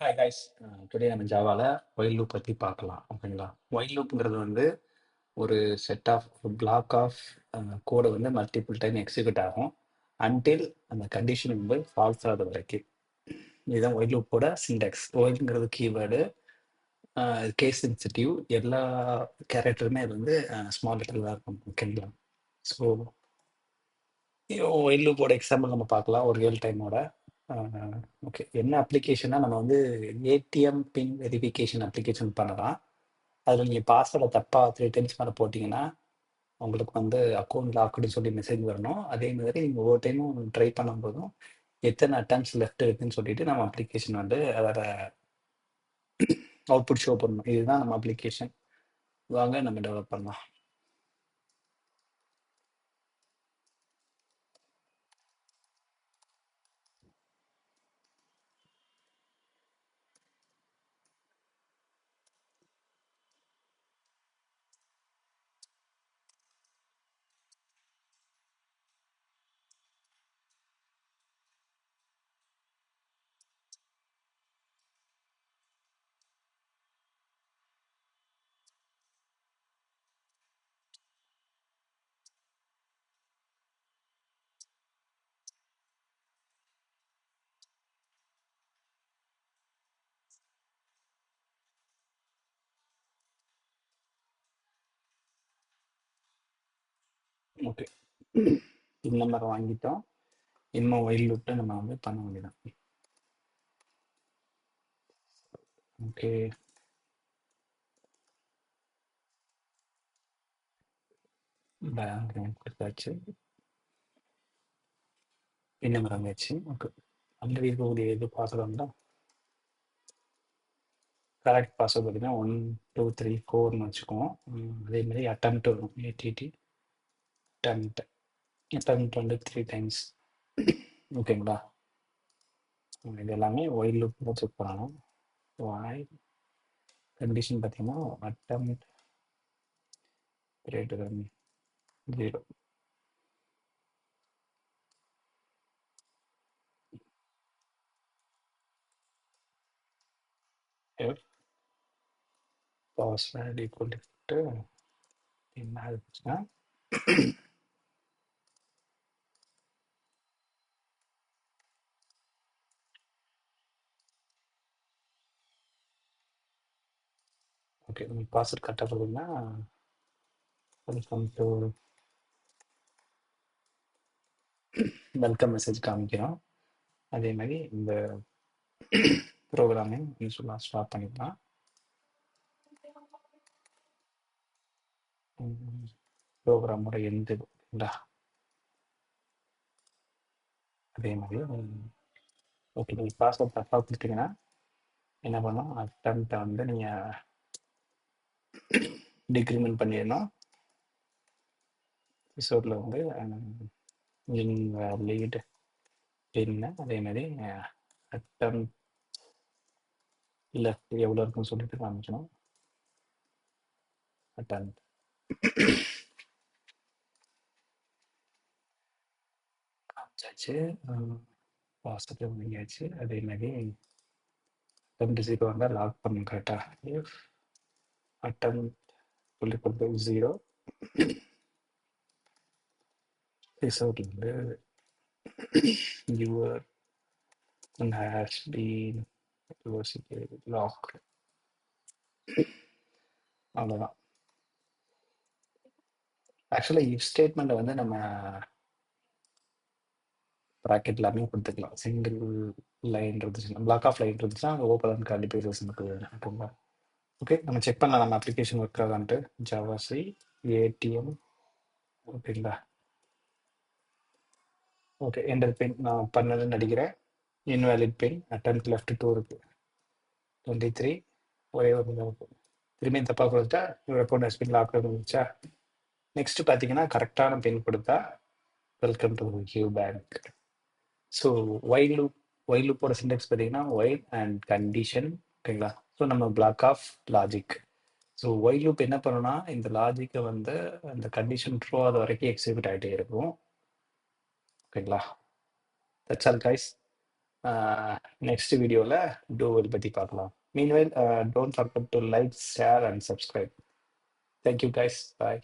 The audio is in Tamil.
Hi guys. டுடே நம்ம ஜாவால ஒயில் லூப் பற்றி பார்க்கலாம். ஓகேங்களா? ஒயில் லூப்புங்கிறது வந்து ஒரு செட் ஆஃப் பிளாக் ஆஃப் கோடை வந்து மல்டிபிள் டைம் எக்ஸிக்யூட் ஆகும் அன்டில் அந்த கண்டிஷன் வந்து ஃபால்ஸ் ஆகாத வரைக்கும். இதுதான் ஒயில் லூப்போட சிண்டெக்ஸ். ஒயில்ங்கிறது கீவேர்டு, கேஸ் சென்சிட்டிவ், எல்லா கேரக்டருமே அது வந்து ஸ்மால் லெட்டரில் தான் இருக்கும். ஓகேங்களா? ஸோ ஒயில் லூப்போட எக்ஸாம்பிள் நம்ம பார்க்கலாம் ஒரு ரியல் டைமோட. ஓகே, என்ன அப்ளிகேஷன்னா நம்ம வந்து ஏடிஎம் பின் வெரிஃபிகேஷன் அப்ளிகேஷன் பண்ணலாம். அதில் நீங்கள் பாஸ்வேர்டை தப்பாக 3 டைம்ஸ் மேலே போட்டிங்கன்னா உங்களுக்கு வந்து அக்கௌண்ட் லாக்குன்னு சொல்லி மெசேஜ் வரணும். அதே மாதிரி நீங்கள் ஒவ்வொரு டைமும் ட்ரை பண்ணும்போதும் எத்தனை அட்டம்ஸ் லெஃப்ட் இருக்குன்னு சொல்லிட்டு நம்ம அப்ளிகேஷன் வந்து அதோட அவுட்புட் ஷோ பண்ணணும். இதுதான் நம்ம அப்ளிகேஷன். வாங்க நம்ம டெவலப் பண்ணலாம். ஓகே, பின் நம்பர் வாங்கிட்டோம். இன்னும் ஒயில் லூப்பில் நம்ம வந்து பண்ண வேண்டியதான். ஓகே, பேக்ரவுண்ட் கொடுத்தாச்சு, பின் நம்பர் வாங்கியாச்சு. ஓகே, அந்த இருக்கக்கூடிய இது பாஸ்வேர்டு தான் கரெக்ட் பாஸ்வேர்டு பார்த்தீங்கன்னா 1 2 3 4ன்னு வச்சுக்குவோம். அதே மாதிரி அட்டம்ப்ட் வரும், ஏடிடி அட்டம்ப்ட் வந்து 3 டைம்ஸ். ஓகேங்களா? இது எல்லாமே ஒயில் லூப் தான் செக் பண்ணணும். வாய் கண்டிஷன் பார்த்தீங்கன்னா attempt greater than 0. if password equal to என்ன ஆச்சுன்னா ஓகே, உங்களுக்கு பாஸ்வேர்ட் கரெக்டாக பார்த்தீங்கன்னா வெல்கம் டு வெல்கம் மெசேஜ் காமிக்கிறோம். அதே மாதிரி இந்த ப்ரோக்ராமையும் யூஸ்ஃபுல்லாக ஸ்டார்ட் பண்ணிக்கலாம். ப்ரோக்ராமோட எந்த இதுங்களா அதே மாதிரி ஓகே, நீங்கள் பாஸ்வேர்ட் தப்பாக கொடுத்தீங்கன்னா என்ன பண்ணணும், அட்டம்ப்டை வந்து நீங்கள் டிக்ரிமெண்ட் பண்ணிடணும். ரிசோர்ட்டில் வந்து லீட் பின்னு அதே மாதிரி அட்டம் லெஃப்ட் எவ்வளோ இருக்குன்னு சொல்லிட்டு காமிக்கணும். அட்டம் காமிச்சாச்சு, பாசிட்டிவ் பண்ணியாச்சு. அதே மாதிரி அட்டம் 0 வந்தால் லாக் பண்ணணும் கரெக்டாக. அட்டம் சொல்லி கொடுத்து 0 ரிசோர்ட் வந்து யுவர் ஹேஸ் பீன் லாக். அவ்வளோதான். ஆக்சுவலாக இஃப் ஸ்டேட்மெண்ட்டை வந்து நம்ம ப்ராக்கெட் எல்லாமே கொடுத்துக்கலாம். சிங்கிள் லைன் இருந்துச்சுன்னா, பிளாக் ஆஃப் லைன் இருந்துச்சுன்னா அங்கே ஓப்பன் காலி பேசஸ் இருக்குங்க. ஓகே, நம்ம செக் பண்ணலாம் நம்ம அப்ளிகேஷன் ஒர்க் ஆகான்ட்டு. ஜாவாசி ஏடிஎம் ஓகேங்களா? ஓகே, என்டர் பின் நான் பண்ணதுன்னு நடிக்கிறேன். இன்வேலிட் பின் அட்டம்ப்ட் லெஃப்ட் 2 இருக்கு, 23 ஒரே ஒரு இருக்கு. திரும்பியும் தப்பாக கொடுத்தா அக்கௌண்ட் ஹஸ் பின் லாக் இருந்துச்சா. நெக்ஸ்ட் பார்த்தீங்கன்னா கரெக்டான பின் கொடுத்தா welcome to Q bank. So while லூப்போட சிண்டெக்ஸ் பார்த்தீங்கன்னா ஒயில் அண்ட் கண்டிஷன். ஓகேங்களா? ஸோ நம்ம block of logic. So while loop என்ன பண்ணுன்னா இந்த லாஜிக்கை வந்து அந்த கண்டிஷன் ட்ரூ ஆகாத வரைக்கும் எக்ஸிக்யூட் ஆகிட்டே இருக்கும். ஓகேங்களா? That's all guys. நெக்ஸ்ட் வீடியோவில் டூவல் பற்றி பார்க்கலாம். Meanwhile don't forget to like, share and subscribe. Thank you guys, bye.